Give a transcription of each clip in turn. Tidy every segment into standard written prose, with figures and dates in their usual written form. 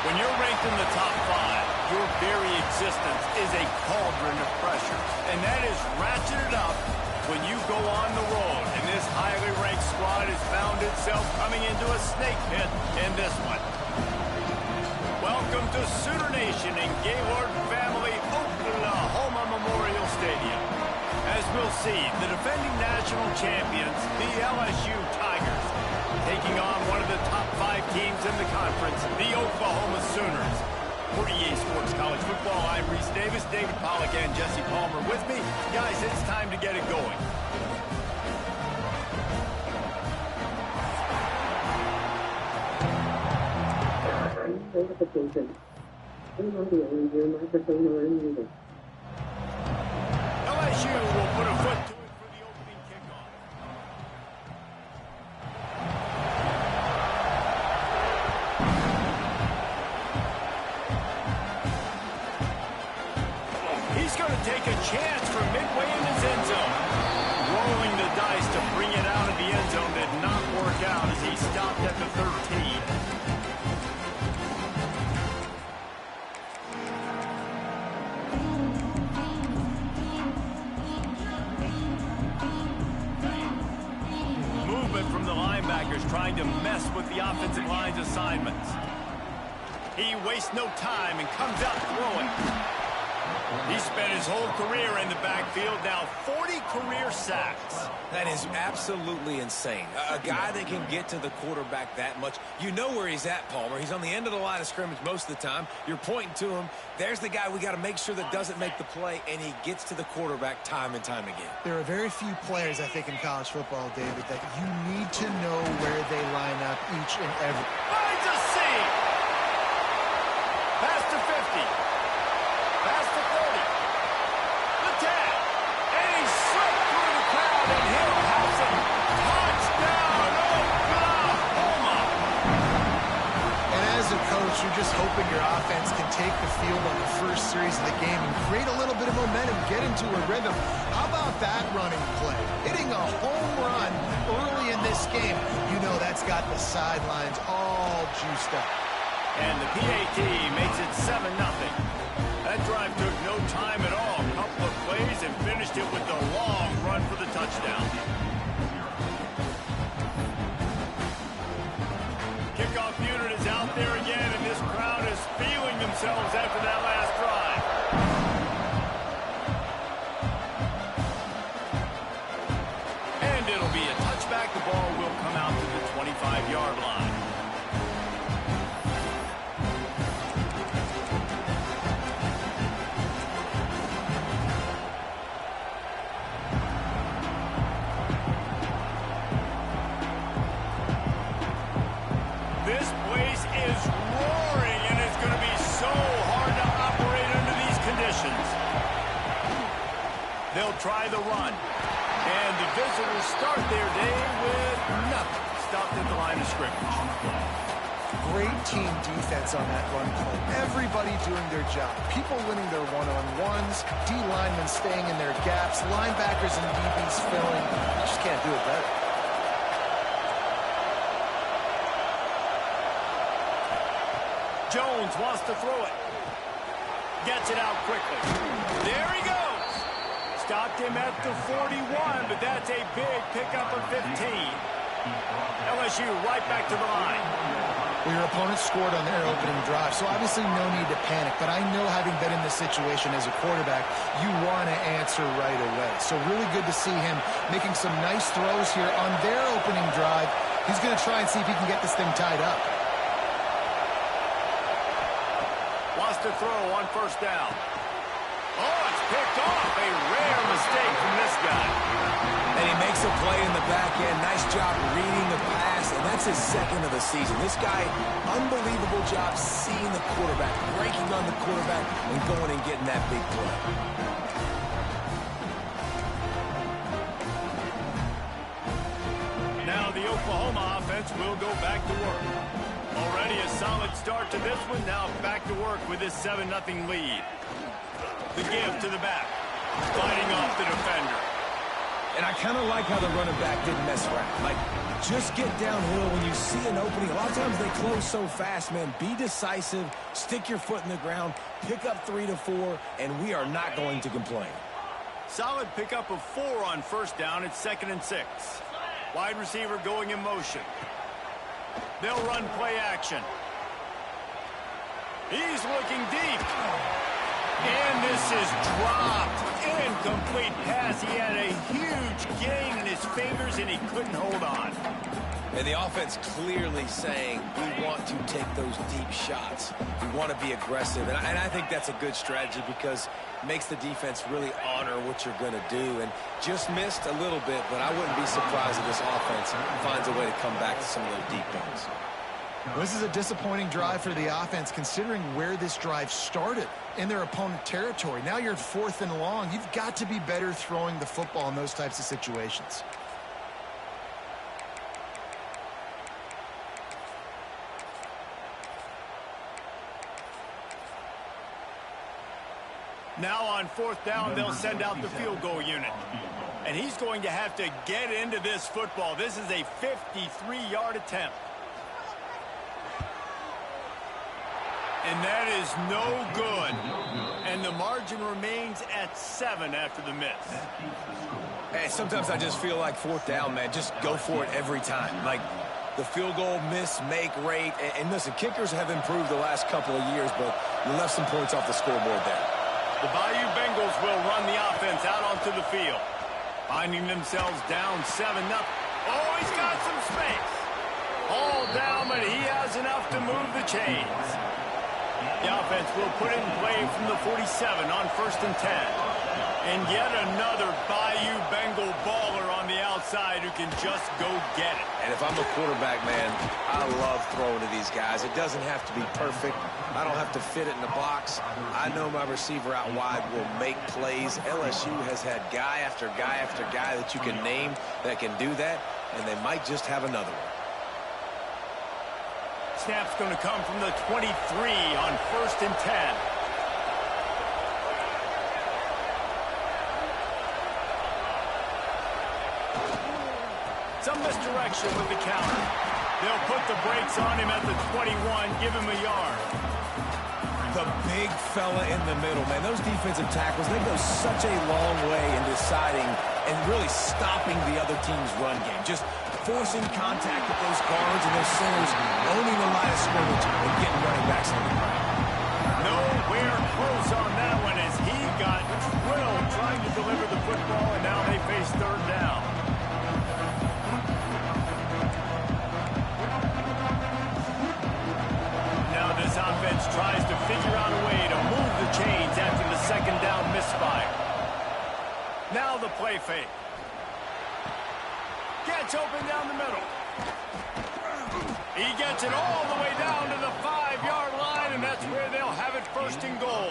When you're ranked in the top 5, your very existence is a cauldron of pressure. And that is ratcheted up when you go on the road. And this highly ranked squad has found itself coming into a snake pit in this one. Welcome to Sooner Nation in Gaylord Family Oklahoma Memorial Stadium. As we'll see, the defending national champions, the LSU Tigers, taking on one of the top 5 teams in the conference, the Oklahoma Sooners. For EA Sports College Football, I'm Reese Davis, David Pollack, and Jesse Palmer with me. Guys, it's time to get it going. Notification. Audio in your microphone or unmuted. LSU will put a foot to it for the opening kickoff. He's going to take a chance from midway in his end zone. Rolling the dice to bring it out of the end zone did not work out as he stopped at the 13. From the linebackers trying to mess with the offensive line's assignments. He wastes no time and comes out throwing. He spent his whole career in the backfield, now 40 career sacks. That is absolutely insane. A guy that can get to the quarterback that much. You know where he's at, Palmer. He's on the end of the line of scrimmage most of the time. You're pointing to him. There's the guy we got to make sure that doesn't make the play, and he gets to the quarterback time and time again. There are very few players, I think, in college football, David, that you need to know where they line up each and every. Finds a seam. Pass to 50. Pass to 30. The tag. And he slipped through the crowd, and Hill has it. Touchdown, Oklahoma. And as a coach, you're just hoping your offense can take the field on the first series of the game and create a little bit of momentum, get into a rhythm. How about that running play? Hitting a home run early in this game. You know that's got the sidelines all juiced up. And the PAT makes it 7-0. That drive took no time at all. A couple of plays and finished it with the long run for the touchdown. Kickoff unit is out there again, and this crowd is feeling themselves after that last drive. And it'll be a touchback. The ball will come out to the 25-yard line. This place is roaring, and it's going to be so hard to operate under these conditions. They'll try the run. And the visitors start their day with nothing. Stopped at the line of scrimmage. Great team defense on that run play. Everybody doing their job. People winning their one-on-ones, D linemen staying in their gaps, linebackers and DBs filling. You just can't do it better. Jones wants to throw it. Gets it out quickly. There he goes. Stopped him at the 41, but that's a big pickup of 15. LSU right back to the line. Well, your opponent scored on their opening drive, so obviously no need to panic. But I know, having been in this situation as a quarterback, you want to answer right away. So really good to see him making some nice throws here on their opening drive. He's going to try and see if he can get this thing tied up. Wants to throw on first down. Oh, it's picked off. A rare mistake from this guy. And he makes a play in the back end. Nice job reading the pass, and that's his second of the season. This guy, unbelievable job seeing the quarterback, breaking on the quarterback, and going and getting that big play. Now the Oklahoma offense will go back to work. Already a solid start to this one. Now back to work with this 7-0 lead. The give to the back. Fighting off the defender. And I kind of like how the running back didn't mess around. Like, just get downhill when you see an opening. A lot of times they close so fast, man. Be decisive, stick your foot in the ground, pick up 3 to 4, and we are not going to complain. Solid pickup of 4 on first down. It's 2nd and 6. Wide receiver going in motion. They'll run play action. He's looking deep. And this is dropped. Incomplete pass. He had a huge gain in his fingers, and he couldn't hold on. And the offense clearly saying, we want to take those deep shots. We want to be aggressive. And I think that's a good strategy because it makes the defense really honor what you're going to do. And just missed a little bit, but I wouldn't be surprised if this offense finds a way to come back to some of those deep ones. This is a disappointing drive for the offense considering where this drive started in their opponent territory. Now you're at 4th and long. You've got to be better throwing the football in those types of situations. Now on 4th down, they'll send out the field goal unit. And he's going to have to get into this football. This is a 53-yard attempt. And that is no good. And the margin remains at 7 after the miss. Hey, sometimes I just feel like 4th down, man. Just go for it every time. Like the field goal miss-make rate. And listen, kickers have improved the last couple of years, but you left some points off the scoreboard there. The Bayou Bengals will run the offense out onto the field. Finding themselves down 7-0. Oh, he's got some space. All down, but he has enough to move the chains. The offense will put it in play from the 47 on 1st and 10. And yet another Bayou Bengal baller on the outside who can just go get it. And if I'm a quarterback, man, I love throwing to these guys. It doesn't have to be perfect. I don't have to fit it in the box. I know my receiver out wide will make plays. LSU has had guy after guy after guy that you can name that can do that, and they might just have another one. Snap's going to come from the 23 on 1st and 10. Some misdirection with the counter. They'll put the brakes on him at the 21, give him a yard. The big fella in the middle, man. Those defensive tackles, they go such a long way in deciding and really stopping the other team's run game. Just forcing contact with those guards and those centers, owning the line of scrimmage and getting running backs on the ground. Nowhere close on that one as he got drilled trying to deliver the football, and now they face 3rd down. Now this offense tries to figure out a way to move the chains after the 2nd down misfire. Now the play fake. Gets open down the middle. He gets it all the way down to the 5-yard line, and that's where they'll have it 1st and goal.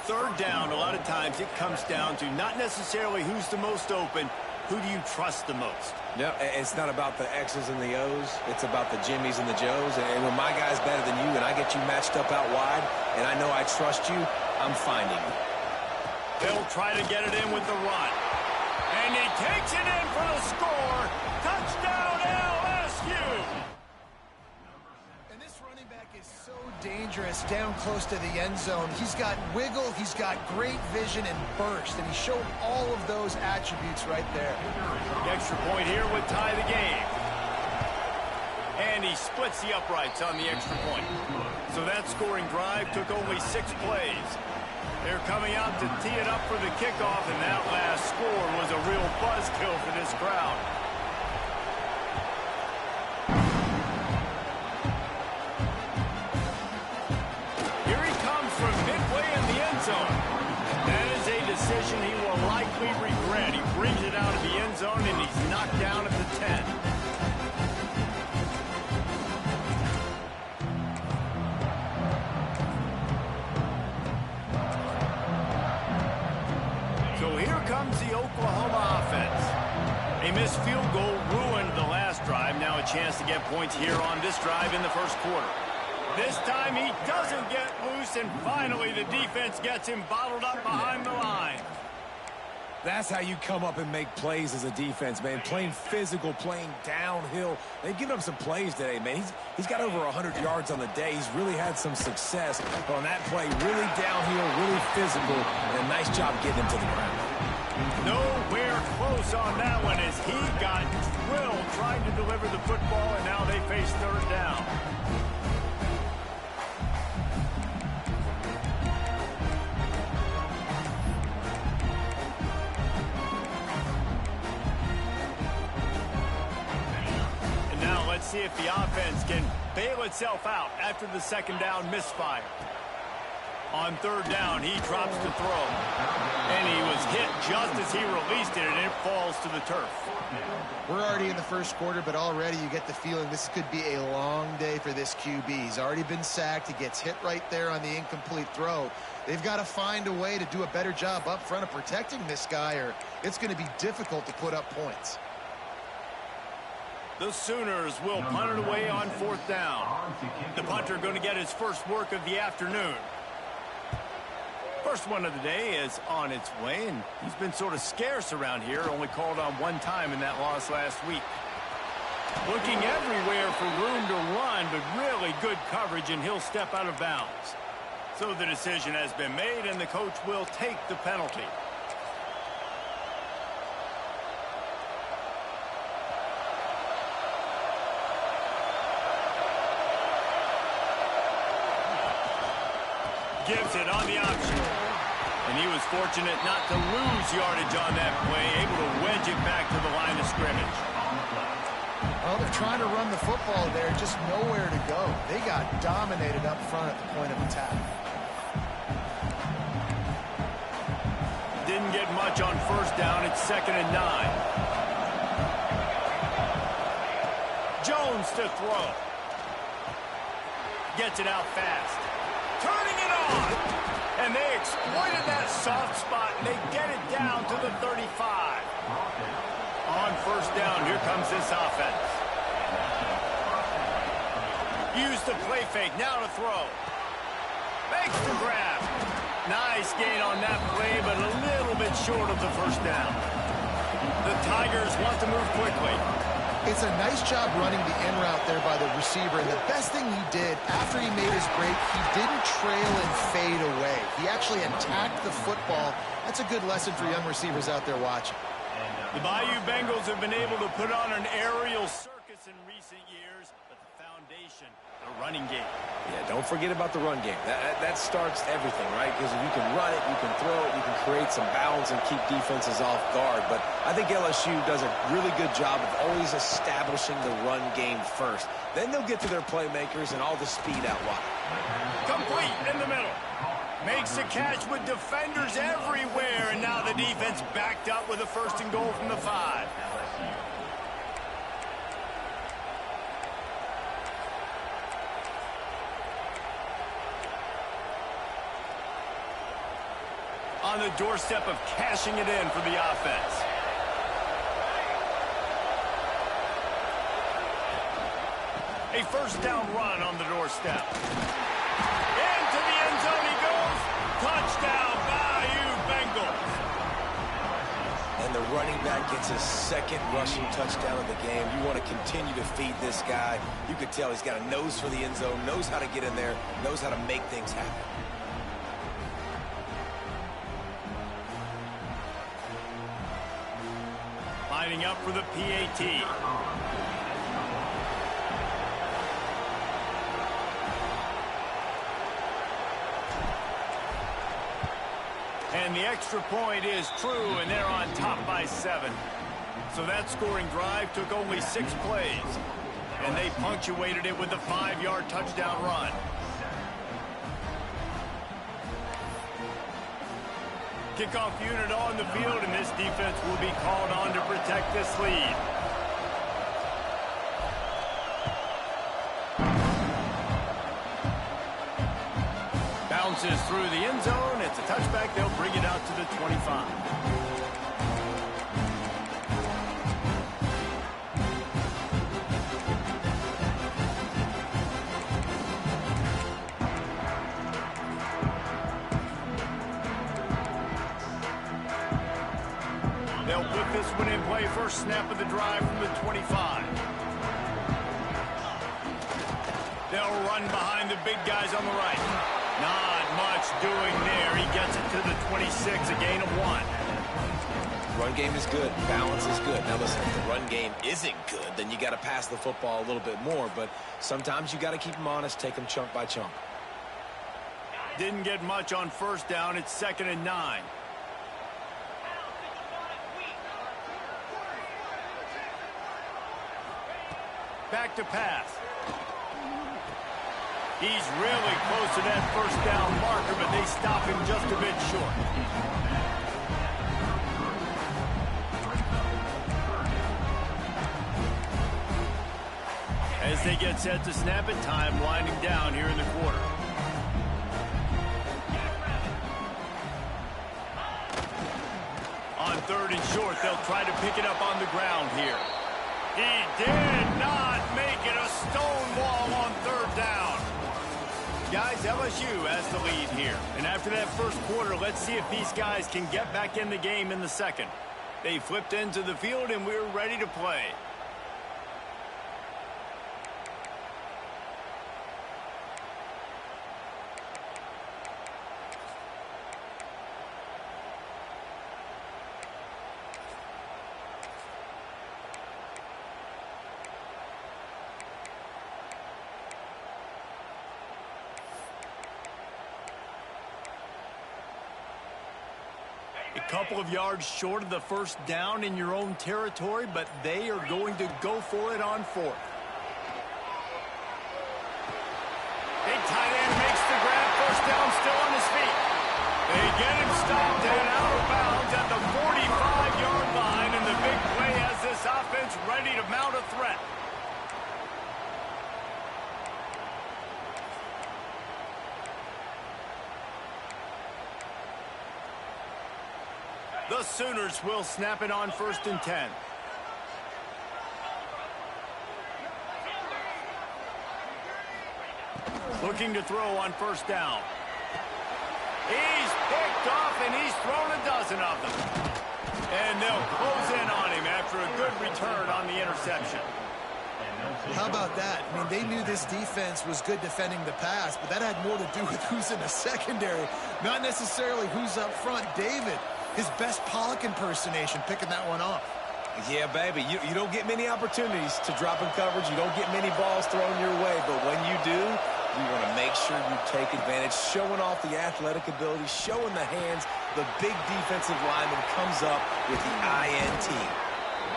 3rd down, a lot of times it comes down to not necessarily who's the most open, who do you trust the most? No, it's not about the X's and the O's. It's about the Jimmies and the Joes. And when my guy's better than you and I get you matched up out wide and I know I trust you, I'm finding you. They'll try to get it in with the run. And he takes it in for the score. Touchdown, LSU! And this running back is so dangerous down close to the end zone. He's got wiggle, he's got great vision and burst, and he showed all of those attributes right there. The extra point here would tie the game. And he splits the uprights on the extra point. So that scoring drive took only 6 plays. They're coming out to tee it up for the kickoff, and that last score was a real buzzkill for this crowd. Here he comes from midway in the end zone. That is a decision he will likely regret. He brings it out of the end zone, and he's knocked down at the 10. So here comes the Oklahoma offense. A missed field goal ruined the last drive. Now a chance to get points here on this drive in the 1st quarter. This time he doesn't get loose, and finally the defense gets him bottled up behind the line. That's how you come up and make plays as a defense, man. Playing physical, playing downhill. They've given up some plays today, man. He's got over 100 yards on the day. He's really had some success. But on that play, really downhill, really physical, and a nice job getting him to the ground. Nowhere close on that one as he got drilled trying to deliver the football, and now they face third down. Let's see if the offense can bail itself out after the second down misfire. On third down, he drops to throw. And he was hit just as he released it, and it falls to the turf. We're already in the first quarter, but already you get the feeling this could be a long day for this QB. He's already been sacked. He gets hit right there on the incomplete throw. They've got to find a way to do a better job up front of protecting this guy, or it's going to be difficult to put up points. The Sooners will punt it away on fourth down. The punter going to get his first work of the afternoon. First one of the day is on its way, and he's been sort of scarce around here, only called on one time in that loss last week. Looking everywhere for room to run, but really good coverage, and he'll step out of bounds. So the decision has been made, and the coach will take the penalty. Gives it on the option. And he was fortunate not to lose yardage on that play, able to wedge it back to the line of scrimmage. Well, they're trying to run the football there, just nowhere to go. They got dominated up front at the point of attack. Didn't get much on first down. It's 2nd and 9. Jones to throw. Gets it out fast. Turning it on. And they exploited that soft spot, and they get it down to the 35. On first down, here comes this offense. Use the play fake, now to throw. Makes the grab. Nice gain on that play, but a little bit short of the first down. The Tigers want to move quickly. It's a nice job running the in route there by the receiver, and the best thing he did after he made his break, he didn't trail and fade away. He actually attacked the football. That's a good lesson for young receivers out there watching. The Bayou Bengals have been able to put on an aerial circus in recent years, but the foundation, the running game. Yeah, don't forget about the run game. That starts everything, right? Because if you can run it, you can throw it, you can create some balance and keep defenses off guard. But I think LSU does a really good job of always establishing the run game first. Then they'll get to their playmakers and all the speed out wide. Complete in the middle. Makes a catch with defenders everywhere, and now the defense backed up with a 1st and goal from the 5. On the doorstep of cashing it in for the offense. A first down run on the doorstep. Into the end zone he goes. Touchdown, Bayou Bengals. And the running back gets his 2nd rushing touchdown of the game. You want to continue to feed this guy. You could tell he's got a nose for the end zone, knows how to get in there, knows how to make things happen. Lining up for the PAT. And the extra point is true, and they're on top by 7. So that scoring drive took only 6 plays, and they punctuated it with a 5-yard touchdown run. Kickoff unit on the field, and this defense will be called on to protect this lead. Bounces through the end zone. It's a touchback. They'll bring it out to the 25. this one in play. First snap of the drive from the 25. They'll run behind the big guys on the right. Not much doing there. He gets it to the 26, a gain of 1. Run game is good. Balance is good. Now listen, if the run game isn't good, then you got to pass the football a little bit more. But sometimes you got to keep them honest, take them chunk by chunk. Didn't get much on first down. It's 2nd and 9. Back to pass. He's really close to that first down marker, but they stop him just a bit short. As they get set to snap it, time winding down here in the quarter. On 3rd and short, they'll try to pick it up on the ground here. He did not make it a stone wall on 3rd down. Guys, LSU has the lead here. And after that first quarter, let's see if these guys can get back in the game in the second. They flipped into the field, and we're ready to play. A couple of yards short of the first down in your own territory, but they are going to go for it on 4th. Big tight end makes the grab. First down, still on his feet. They get him stopped and out of bounds at the 45-yard line, and the big play has this offense ready to mount a threat. The Sooners will snap it on 1st and 10. Looking to throw on first down. He's picked off, and he's thrown a dozen of them. And they'll close in on him after a good return on the interception. How about that? I mean, they knew this defense was good defending the pass, but that had more to do with who's in the secondary, not necessarily who's up front. David, his best Pollock impersonation, picking that one off. Yeah, baby, you don't get many opportunities to drop in coverage. You don't get many balls thrown your way, but when you do, you want to make sure you take advantage, showing off the athletic ability, showing the hands. The big defensive lineman comes up with the INT.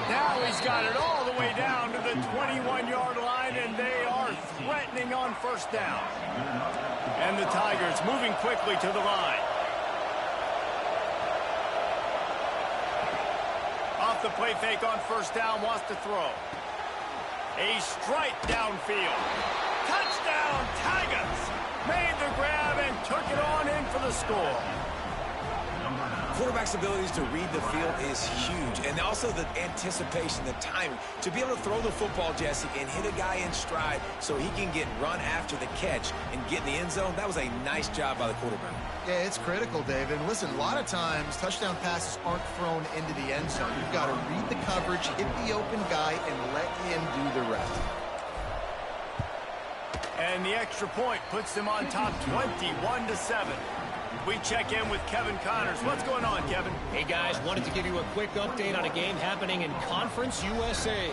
Now he's got it all the way down to the 21-yard line, and they are threatening on first down. And the Tigers moving quickly to the line. Off the play fake on first down, wants to throw. A strike downfield. Touchdown, Tigers! Made the grab and took it on in for the score. Quarterback's abilities to read the field is huge, and also the anticipation, the timing. To be able to throw the football, Jesse, and hit a guy in stride so he can get run after the catch and get in the end zone, that was a nice job by the quarterback. Yeah, it's critical, David. Listen, a lot of times touchdown passes aren't thrown into the end zone. You've got to read the coverage, hit the open guy, and let him do the rest. And the extra point puts them on top 21-7. We check in with Kevin Connors. What's going on, Kevin? Hey, guys, wanted to give you a quick update on a game happening in Conference USA.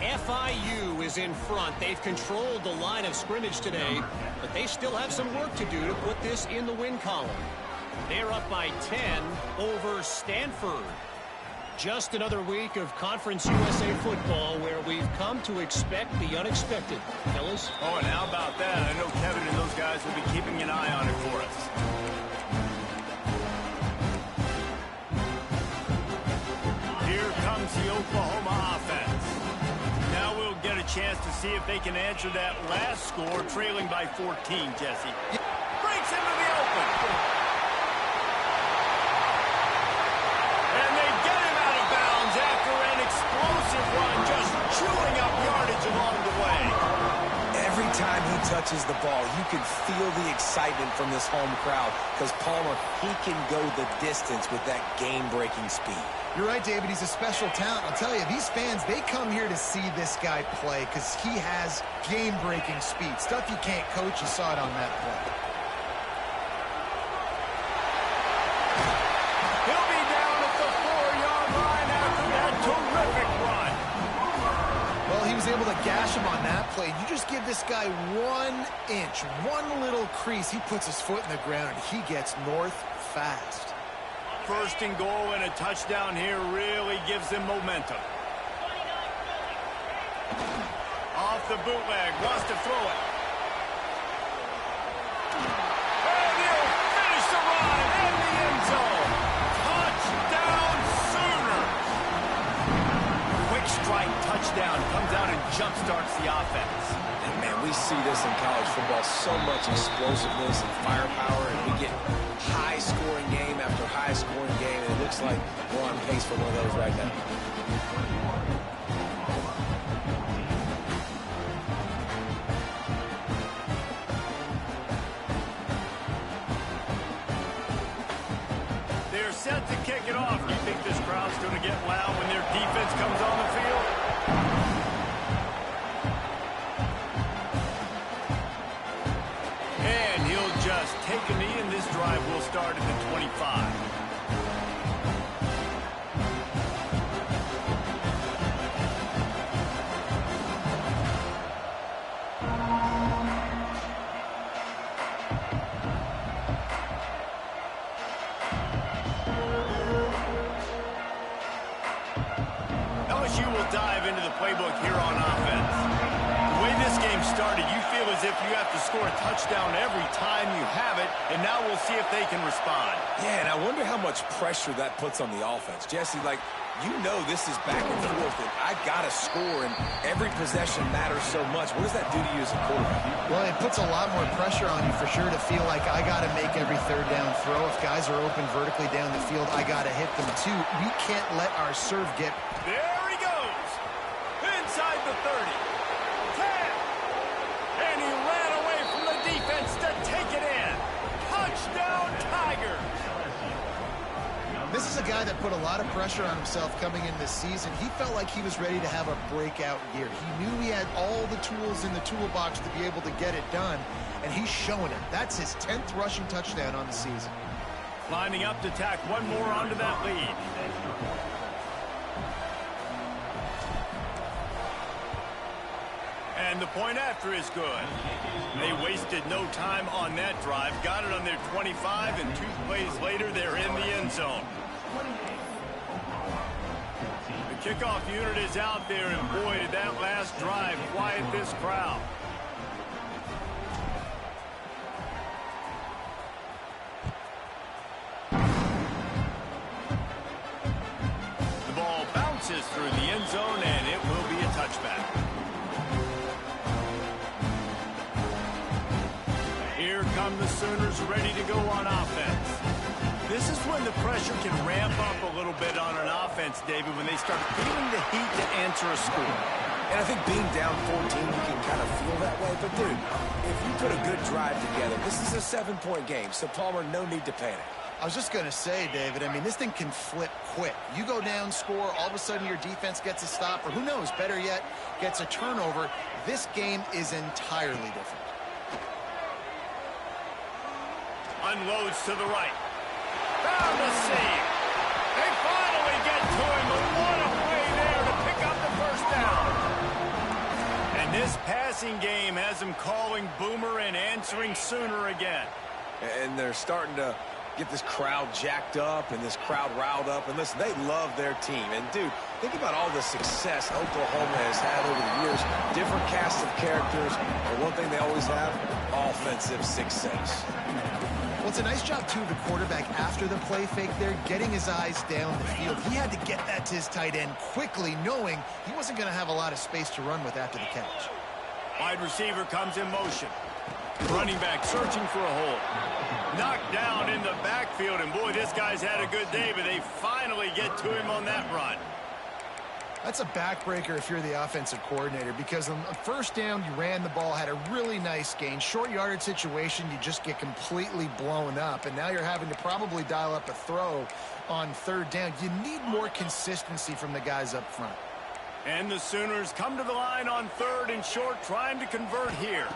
FIU is in front. They've controlled the line of scrimmage today, but they still have some work to do to put this in the win column. They're up by 10 over Stanford. Just another week of Conference USA football where we've come to expect the unexpected. Fellas? Oh, and how about that? I know Kevin and those guys will be keeping an eye on it for us. Here comes the Oklahoma offense. Now we'll get a chance to see if they can answer that last score, trailing by 14, Jesse. Breaks into the open. And they get him out of bounds after an explosive run, just chewing up yardage along the way. Every time he touches the ball, you can feel the excitement from this home crowd because Palmer, he can go the distance with that game-breaking speed. You're right, David. He's a special talent. I'll tell you, these fans, they come here to see this guy play because he has game-breaking speed. Stuff you can't coach. You saw it on that play. He'll be down at the 4-yard line after that terrific run. Well, he was able to gash him on that play. You just give this guy 1 inch, one little crease. He puts his foot in the ground, and he gets north fast. First and goal and a touchdown here really gives them momentum. Off the bootleg, wants to throw it. And he'll finish the run in the end zone. Touchdown Sooners. Quick strike touchdown comes out and jumpstarts the offense. And man, we see this in college football, so much explosiveness and firepower, and we get high-scoring game after high-scoring game, and it looks like we're on pace for one of those right now. They're set to kick it off. You think this crowd's going to get loud when their defense comes on the field? And he'll just take a knee, and this drive will start at the 25. LSU will dive into the playbook here on offense. The way this game started, you feel as if you have to score a touchdown every time you have it, and now we'll see if they can respond. Yeah, and I wonder how much pressure that puts on the offense. Jesse, like, you know this is back and forth, and I got to score, and every possession matters so much. What does that do to you as a quarterback? Well, it puts a lot more pressure on you for sure to feel like I got to make every third down throw. If guys are open vertically down the field, I got to hit them too. We can't let our serve get... There he goes. Inside the 30. 10. And he ran away from the defense to take it in. Touchdown, Tigers. This is a guy that put a lot of pressure on himself coming in this season. He felt like he was ready to have a breakout year. He knew he had all the tools in the toolbox to be able to get it done, and he's showing it. That's his 10th rushing touchdown on the season. Lining up to tack one more onto that lead. And the point after is good. They wasted no time on that drive. Got it on their 25, and 2 plays later, they're in the end zone. The kickoff unit is out there, and boy, did that last drive quiet this crowd. The ball bounces through the end zone, and it will be a touchback. Here come the Sooners ready to go on offense. This is when the pressure can ramp up a little bit on an offense, David, when they start feeling the heat to answer a score. And I think being down 14, you can kind of feel that way. But, dude, if you put a good drive together, this is a 7-point game, so Palmer, no need to panic. I was just going to say, David, I mean, this thing can flip quick. You go down, score, all of a sudden your defense gets a stop, or who knows, better yet, gets a turnover. This game is entirely different. Unloads to the right. Found the seam. They finally get to him, but what a play there to pick up the first down. And this passing game has him calling Boomer and answering Sooner again. And they're starting to get this crowd jacked up and this crowd riled up. And listen, they love their team. And, dude, think about all the success Oklahoma has had over the years. Different casts of characters. But one thing they always have, offensive success. Well, it's a nice job, too, of the quarterback after the play fake there, getting his eyes down the field. He had to get that to his tight end quickly, knowing he wasn't going to have a lot of space to run with after the catch. Wide receiver comes in motion. Running back searching for a hole. Knocked down in the backfield, and boy, this guy's had a good day, but they finally get to him on that run. That's a backbreaker if you're the offensive coordinator, because on first down, you ran the ball, had a really nice gain. Short yardage situation, you just get completely blown up, and now you're having to probably dial up a throw on third down. You need more consistency from the guys up front. And the Sooners come to the line on 3rd and short, trying to convert here.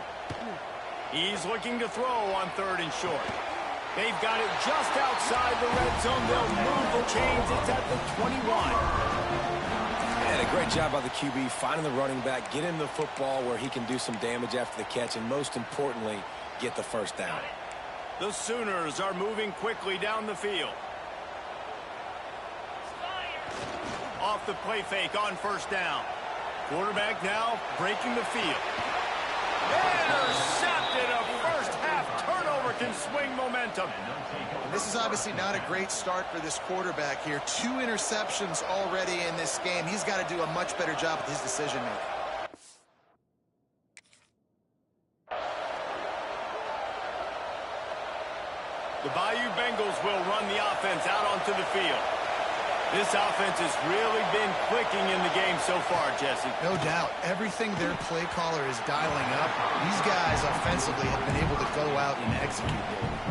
He's looking to throw on 3rd and short. They've got it just outside the red zone. They'll move the chains. It's at the 21. And a great job by the QB finding the running back, get him the football where he can do some damage after the catch, and most importantly, get the first down. The Sooners are moving quickly down the field. Off the play fake on first down. Quarterback now breaking the field. Intercepted. A first half turnover can swing momentum. This is obviously not a great start for this quarterback here. 2 interceptions already in this game. He's got to do a much better job with his decision-making. The Bayou Bengals will run the offense out onto the field. This offense has really been clicking in the game so far, Jesse. No doubt. Everything their play caller is dialing up, these guys offensively have been able to go out and execute.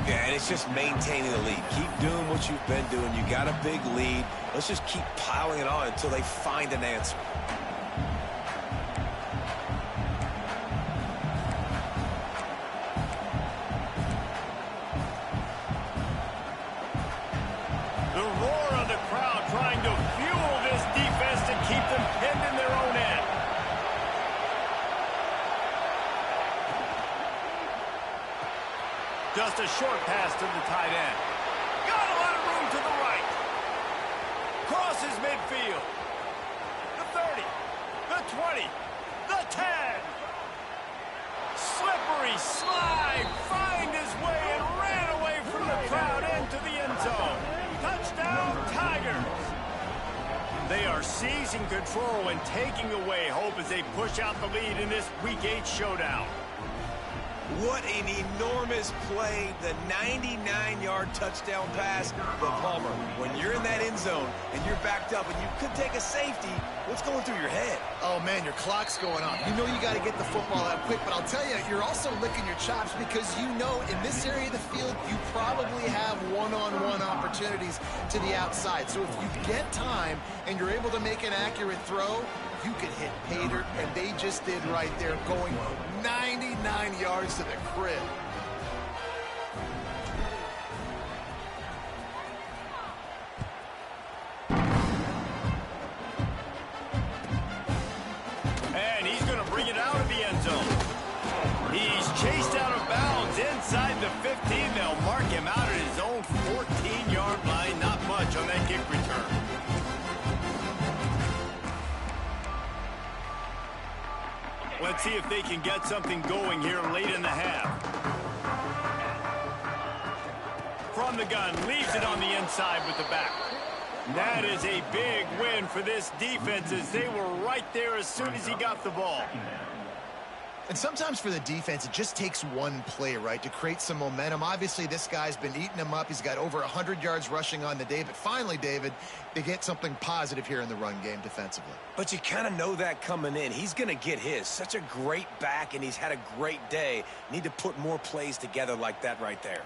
Yeah, and it's just maintaining the lead. Keep doing what you've been doing. You got a big lead. Let's just keep piling it on until they find an answer. The roar of the crowd trying to fuel this defense to keep them pinned in their own end. Just a short pass to the tight end. Got a lot of room to the right. Crosses midfield. The 30. The 20. The 10. Slippery slide. Find his way and ran away from the crowd into the end zone. Touchdown, Tigers. They are seizing control and taking away hope as they push out the lead in this Week 8 showdown. What an enormous play, the 99-yard touchdown pass from Palmer. When you're in that end zone and you're backed up and you could take a safety, what's going through your head? Oh, man, your clock's going off. You know you got to get the football out quick, but I'll tell you, you're also licking your chops because you know in this area of the field, you probably have one-on-one opportunities to the outside. So if you get time and you're able to make an accurate throw, you could hit pay dirt, and they just did right there, going 99 yards to the crib. And he's going to bring it out of the end zone. He's chased out of bounds inside the 15. They'll mark him out at his own 14-yard line. Not much on that kick return. Let's see if they can get something going here late in the half. From the gun, leaves it on the inside with the back. That is a big win for this defense as they were right there as soon as he got the ball. And sometimes for the defense, it just takes one play, right, to create some momentum. Obviously, this guy's been eating them up. He's got over 100 yards rushing on the day. But finally, David, they get something positive here in the run game defensively. But you kind of know that coming in. He's going to get his. Such a great back, and he's had a great day. Need to put more plays together like that right there.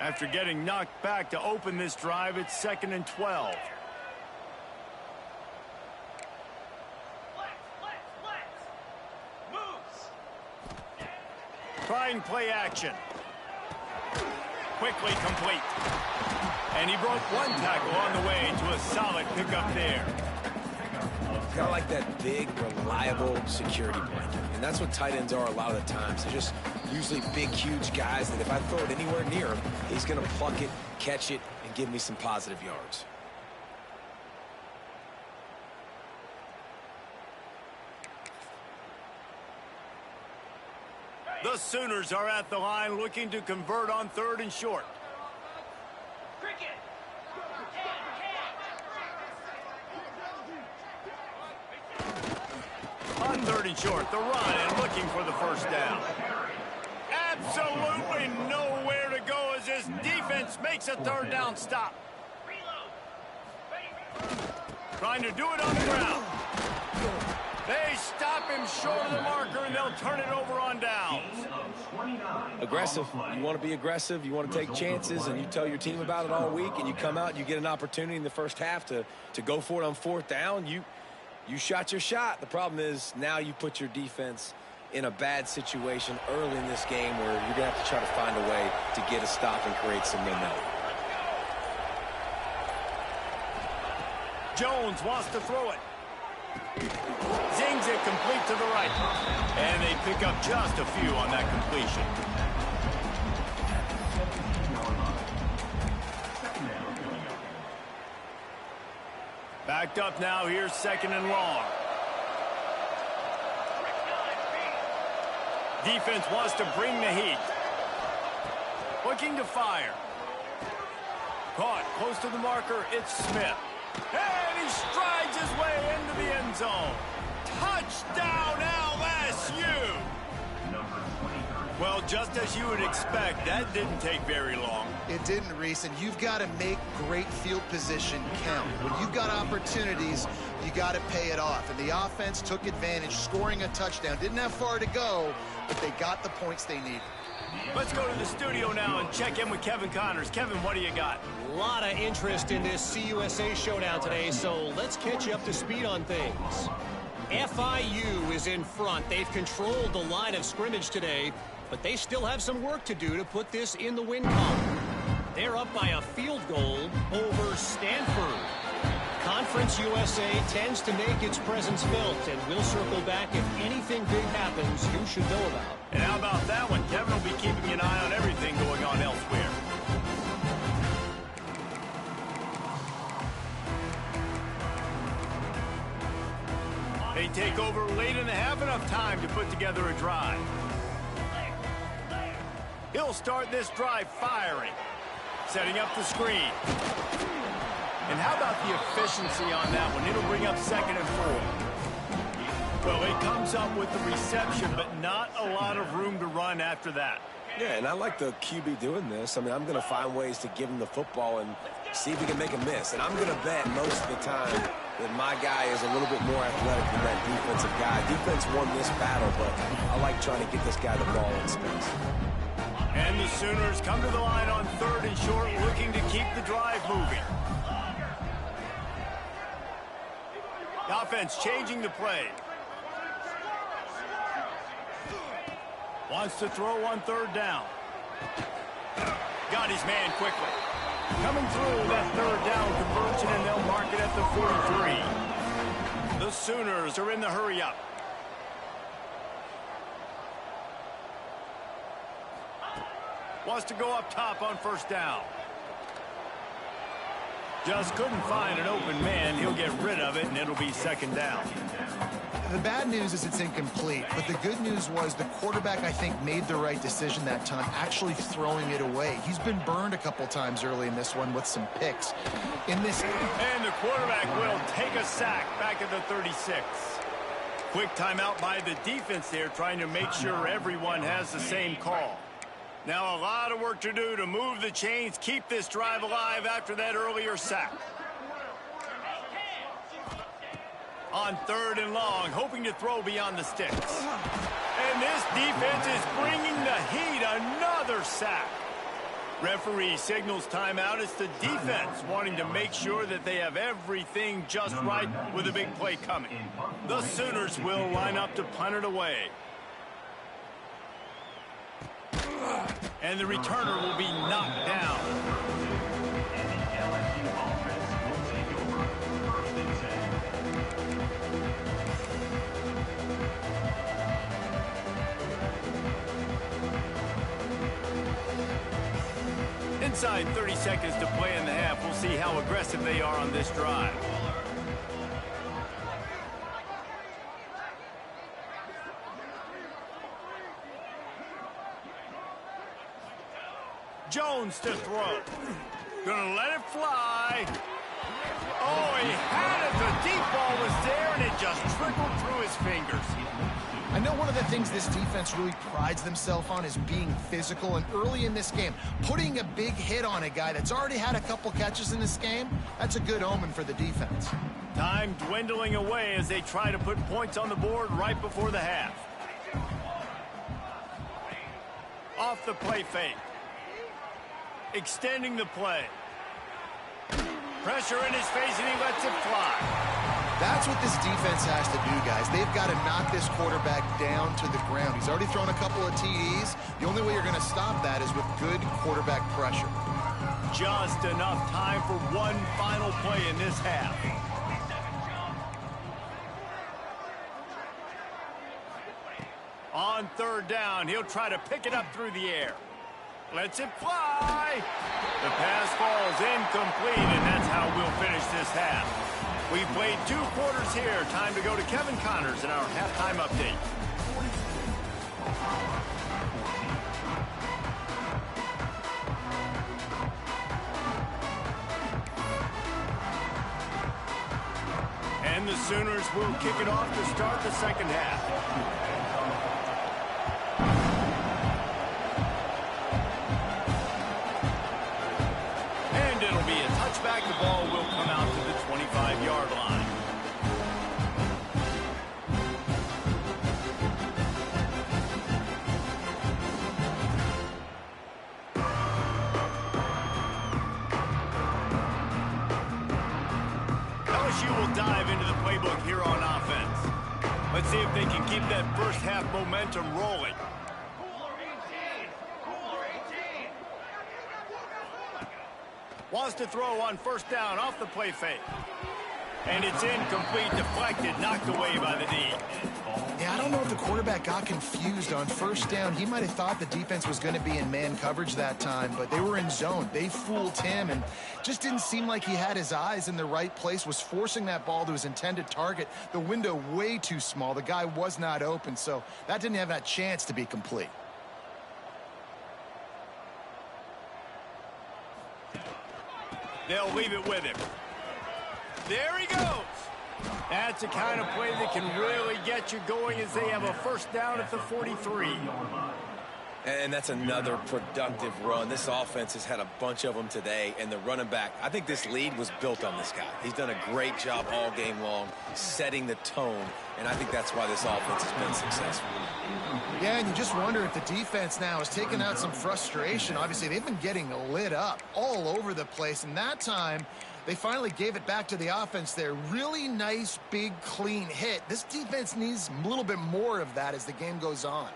After getting knocked back to open this drive, it's 2nd and 12. Trying play action. Quickly complete. And he broke one tackle on the way to a solid pickup there. Kind of like that big, reliable security blanket. And that's what tight ends are a lot of the times. They're just usually big, huge guys that if I throw it anywhere near him, he's going to pluck it, catch it, and give me some positive yards. The Sooners are at the line looking to convert on 3rd and short. On 3rd and short, the run and looking for the first down. Absolutely nowhere to defense makes a third down stop. Trying to do it on the ground. They stop him short of the marker, and they'll turn it over on downs. Aggressive. You want to be aggressive. You want to take chances, and you tell your team about it all week, and you come out and you get an opportunity in the first half to go for it on fourth down. You shot your shot. The problem is now you put your defense in a bad situation early in this game where you're going to have to try to find a way to get a stop and create some momentum. Jones wants to throw it. Zings it complete to the right. And they pick up just a few on that completion. Backed up now. Here's second and long. Defense wants to bring the heat. Looking to fire. Caught close to the marker. It's Smith. And he strides his way into the end zone. Touchdown LSU! Well, just as you would expect, that didn't take very long. It didn't, Reese, and you've got to make great field position count. When you've got opportunities, you got to pay it off. And the offense took advantage, scoring a touchdown. Didn't have far to go, but they got the points they needed. Let's go to the studio now and check in with Kevin Connors. Kevin, what do you got? A lot of interest in this CUSA showdown today, so let's catch you up to speed on things. FIU is in front. They've controlled the line of scrimmage today, but they still have some work to do to put this in the win column. They're up by a field goal over Stanford. Conference USA tends to make its presence felt, and we'll circle back if anything big happens you should know about. And how about that one? Kevin will be keeping an eye on everything going on elsewhere. They take over late in the half, enough time to put together a drive. He'll start this drive firing. Setting up the screen. And how about the efficiency on that one? It'll bring up second and 4. Well, he comes up with the reception, but not a lot of room to run after that. Yeah, and I like the QB doing this. I mean, I'm going to find ways to give him the football and see if he can make a miss. And I'm going to bet most of the time that my guy is a little bit more athletic than that defensive guy. Defense won this battle, but I like trying to get this guy the ball in space. And the Sooners come to the line on third and short, looking to keep the drive moving. The offense changing the play. Wants to throw on third down. Got his man quickly. Coming through that third down conversion, and they'll mark it at the 43. The Sooners are in the hurry-up. Wants to go up top on first down. Just couldn't find an open man. He'll get rid of it, and it'll be second down. The bad news is it's incomplete, but the good news was the quarterback, I think, made the right decision that time, actually throwing it away. He's been burned a couple times early in this one with some picks. And the quarterback will take a sack back at the 36. Quick timeout by the defense there, trying to make sure everyone has the same call. Now a lot of work to do to move the chains, keep this drive alive after that earlier sack. On third and long, hoping to throw beyond the sticks. And this defense is bringing the heat. Another sack. Referee signals timeout. It's the defense wanting to make sure that they have everything just right with a big play coming. The Sooners will line up to punt it away. And the returner will be knocked down. Inside 30 seconds to play in the half. We'll see how aggressive they are on this drive. Jones to throw. Gonna let it fly. Oh, he had it. The deep ball was there, and it just trickled through his fingers. I know one of the things this defense really prides themselves on is being physical, and early in this game, putting a big hit on a guy that's already had a couple catches in this game, that's a good omen for the defense. Time dwindling away as they try to put points on the board right before the half. Off the play fake. Extending the play. Pressure in his face, and he lets it fly. That's what this defense has to do, guys. They've got to knock this quarterback down to the ground. He's already thrown a couple of TDs. The only way you're going to stop that is with good quarterback pressure. Just enough time for one final play in this half. On third down, he'll try to pick it up through the air. Lets it fly. The pass falls incomplete, and that's how we'll finish this half. We've played 2 quarters here. Time to go to Kevin Connors in our halftime update. And the Sooners will kick it off to start the second half. Back, the ball will come out to the 25-yard line. LSU will dive into the playbook here on offense. Let's see if they can keep that first half momentum rolling. Wants to throw on first down off the play fake. And it's incomplete, deflected, knocked away by the D. Yeah, I don't know if the quarterback got confused on first down. He might have thought the defense was going to be in man coverage that time, but they were in zone. They fooled him, and just didn't seem like he had his eyes in the right place, was forcing that ball to his intended target. The window way too small. The guy was not open, so that didn't have that chance to be complete. They'll leave it with him. There he goes. That's the kind of play that can really get you going as they have a first down at the 43. And that's another productive run. This offense has had a bunch of them today, and the running back, I think this lead was built on this guy. He's done a great job all game long setting the tone, and I think that's why this offense has been successful. Yeah, and you just wonder if the defense now is taking out some frustration. Obviously, they've been getting lit up all over the place, and that time they finally gave it back to the offense there. Really nice, big, clean hit. This defense needs a little bit more of that as the game goes on.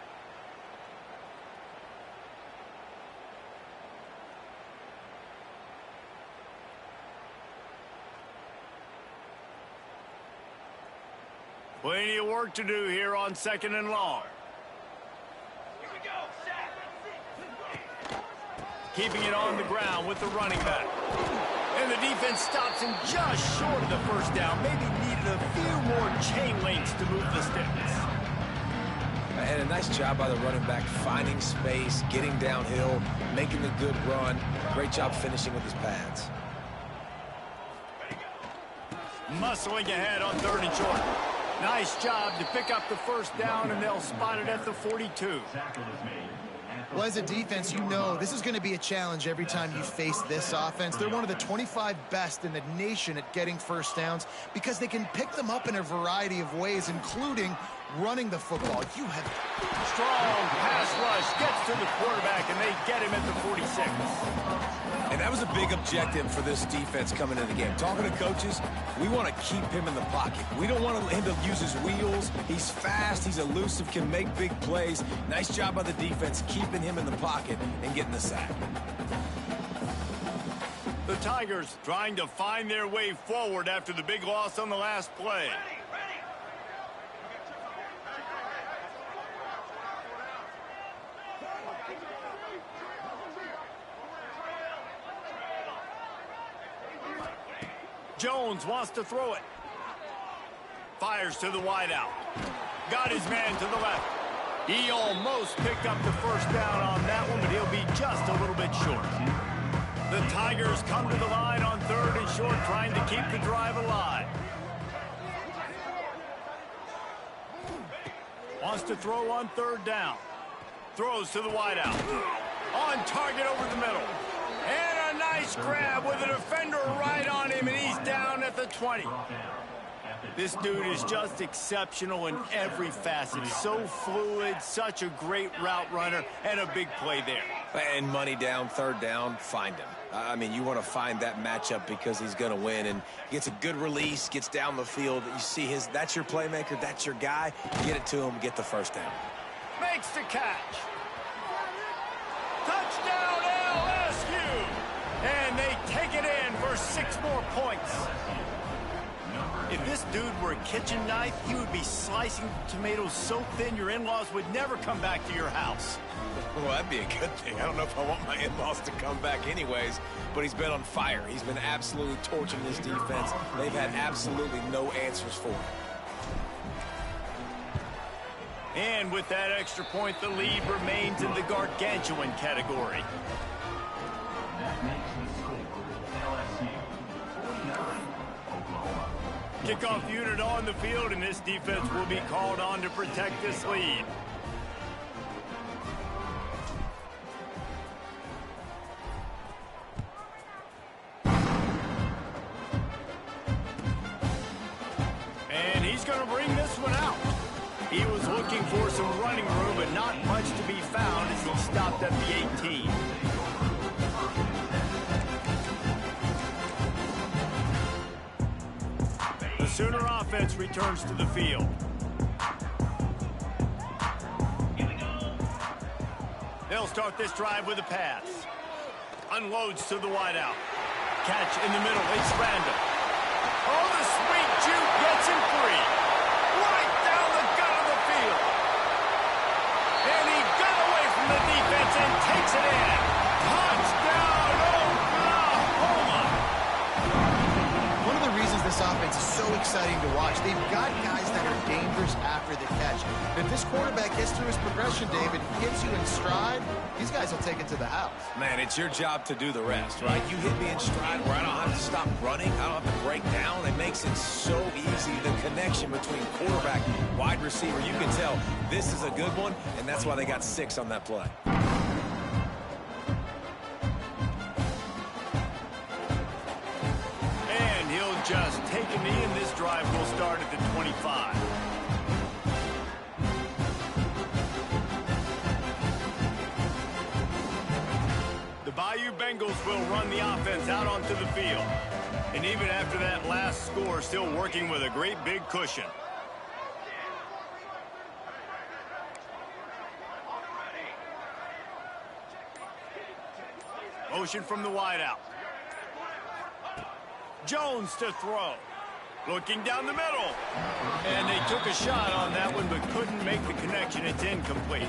Plenty of work to do here on second and long. Keeping it on the ground with the running back. And the defense stops him just short of the first down. Maybe needed a few more chain links to move the sticks. And a nice job by the running back, finding space, getting downhill, making the good run. Great job finishing with his pads. Muscling ahead on third and short. Nice job to pick up the first down, and they'll spot it at the 42. Well, as a defense, you know this is going to be a challenge every time you face this offense. They're one of the 25 best in the nation at getting first downs because they can pick them up in a variety of ways, including running the football. You have strong pass rush, gets to the quarterback, and they get him at the 46. And that was a big objective for this defense coming into the game. Talking to coaches, we want to keep him in the pocket. We don't want him to use his wheels. He's fast, he's elusive, can make big plays. Nice job by the defense keeping him in the pocket and getting the sack. The Tigers trying to find their way forward after the big loss on the last play. Jones wants to throw it. Fires to the wideout. Got his man to the left. He almost picked up the first down on that one, but he'll be just a little bit short. The Tigers come to the line on third and short, trying to keep the drive alive. Wants to throw on third down. Throws to the wideout. On target over the middle. And a nice grab with a defender right on him, and he's down at the 20. This dude is just exceptional in every facet. So fluid, such a great route runner, and a big play there. And money down, third down, find him. I mean, you want to find that matchup because he's going to win, and gets a good release, gets down the field. You see that's your playmaker, that's your guy. Get it to him, get the first down. Makes the catch. Touchdown LSU! And they take it in for 6 more points. If this dude were a kitchen knife, he would be slicing tomatoes so thin your in-laws would never come back to your house. Well, that'd be a good thing. I don't know if I want my in-laws to come back anyways, but he's been on fire. He's been absolutely torching this defense. They've had absolutely no answers for him. And with that extra point, the lead remains in the gargantuan category. Kickoff unit on the field, and this defense will be called on to protect this lead. And he's going to bring this one out. He was looking for some running room, but not much to be found as he stopped at the 18. The Sooner offense returns to the field. They'll start this drive with a pass. Unloads to the wideout. Catch in the middle. It's random. Oh, the sweet juke gets him free. Right down the gut of the field. And he got away from the defense and takes it in. Touchdown, Oklahoma! One of the reasons this offense is so exciting to watch, they've got guys that are dangerous after the catch. And if this quarterback gets through his progression, David, gets you in stride, these guys will take it to the house. Man, it's your job to do the rest, right? You hit me in stride where I don't have to stop running. I don't have to break down. It makes it so easy. The connection between quarterback, wide receiver, you can tell this is a good one, and that's why they got 6 on that play. And he'll just take a knee, and this drive will start at the 25. The Bayou Bengals will run the offense out onto the field. And even after that last score, still working with a great big cushion. Motion from the wideout. Jones to throw. Looking down the middle. And they took a shot on that one, but couldn't make the connection. It's incomplete.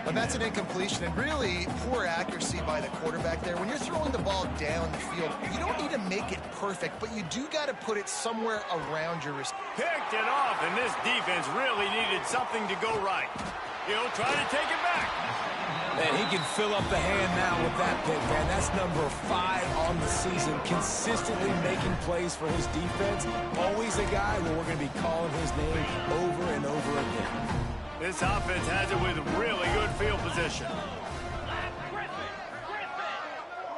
But that's an incompletion, and really poor accuracy by the quarterback there. When you're throwing the ball down the field, you don't need to make it perfect, but you do got to put it somewhere around your wrist. Picked it off, and this defense really needed something to go right. He'll try to take it back. Man, he can fill up the hand now with that pick, man. That's number 5 on the season, consistently making plays for his defense. Always a guy where we're going to be calling his name over and over again. This offense has it with really good field position.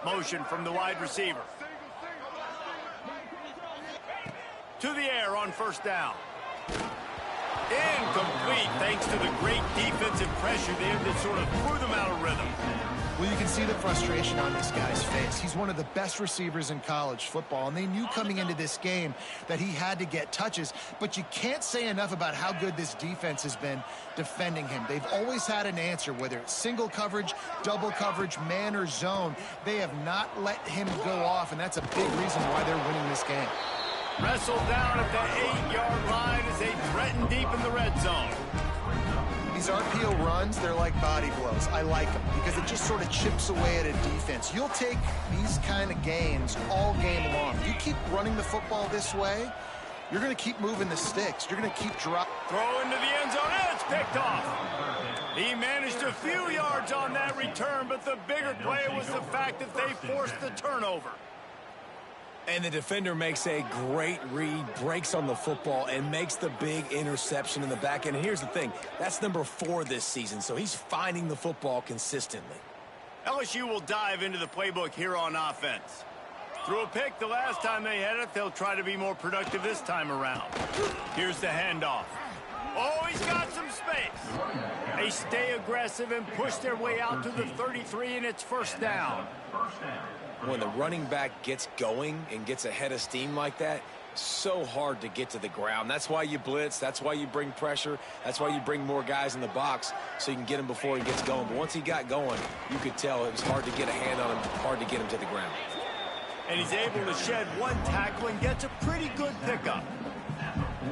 Motion from the wide receiver. To the air on first down. Incomplete thanks to the great defensive pressure there that sort of threw them out of rhythm. Well, you can see the frustration on this guy's face. He's one of the best receivers in college football, and they knew coming into this game that he had to get touches, but you can't say enough about how good this defense has been defending him. They've always had an answer, whether it's single coverage, double coverage, man or zone. They have not let him go off, and that's a big reason why they're winning this game. Wrestled down at the 8-yard line as they threaten deep in the red zone. These RPO runs, they're like body blows. I like them because it just sort of chips away at a defense. You'll take these kind of gains all game long. If you keep running the football this way, you're going to keep moving the sticks. You're going to keep dropping. Throw into the end zone, and it's picked off. He managed a few yards on that return, but the bigger play was the fact that they forced the turnover. And the defender makes a great read, breaks on the football, and makes the big interception in the back end. And here's the thing, that's number 4 this season, so he's finding the football consistently. LSU will dive into the playbook here on offense. Threw a pick the last time they had it. They'll try to be more productive this time around. Here's the handoff. Oh, he's got some space. They stay aggressive and push their way out to the 33, and it's first down. When the running back gets going and gets ahead of steam like that, so hard to get to the ground. That's why you blitz. That's why you bring pressure. That's why you bring more guys in the box so you can get him before he gets going. But once he got going, you could tell it was hard to get a hand on him, hard to get him to the ground. And he's able to shed one tackle and gets a pretty good pickup.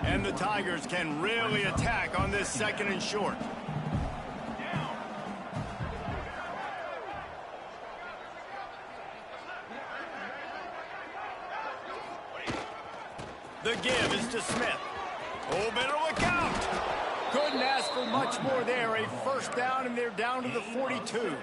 And the Tigers can really attack on this 2nd and short. The give is to Smith. Oh, better look out. Couldn't ask for much more there. A first down, and they're down to the 42.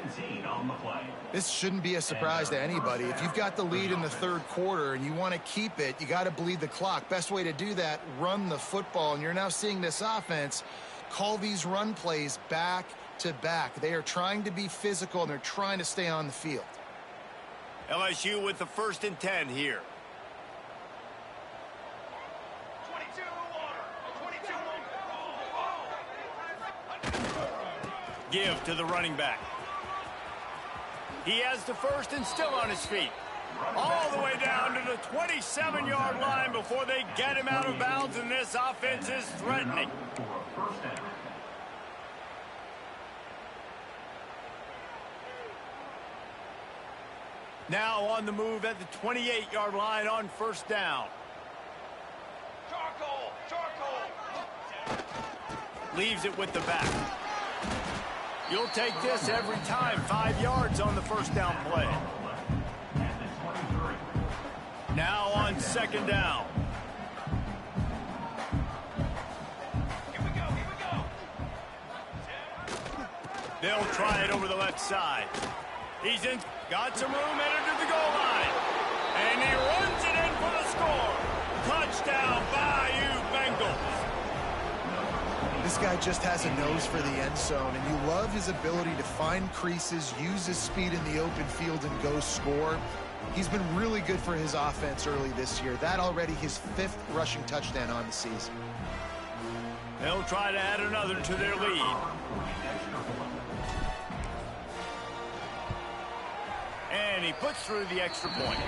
This shouldn't be a surprise to anybody. If you've got the lead in the 3rd quarter and you want to keep it, you got to bleed the clock. Best way to do that, run the football. And you're now seeing this offense call these run plays back to back. They are trying to be physical, and they're trying to stay on the field. LSU with the 1st and 10 here. Give to the running back. He has the 1st and still on his feet. All the way down to the 27-yard line before they get him out of bounds, and this offense is threatening. Now on the move at the 28-yard line on first down. Leaves it with the back. You'll take this every time. 5 yards on the first down play. Now on 2nd down. Here we go. They'll try it over the left side. He's in. Got some room, headed to the goal line. And he runs it in for the score. Touchdown, Bayou Bengals. This guy just has a nose for the end zone, and you love his ability to find creases, use his speed in the open field, and go score. He's been really good for his offense early this year. That already his 5th rushing touchdown on the season. They'll try to add another to their lead. And he puts through the extra point.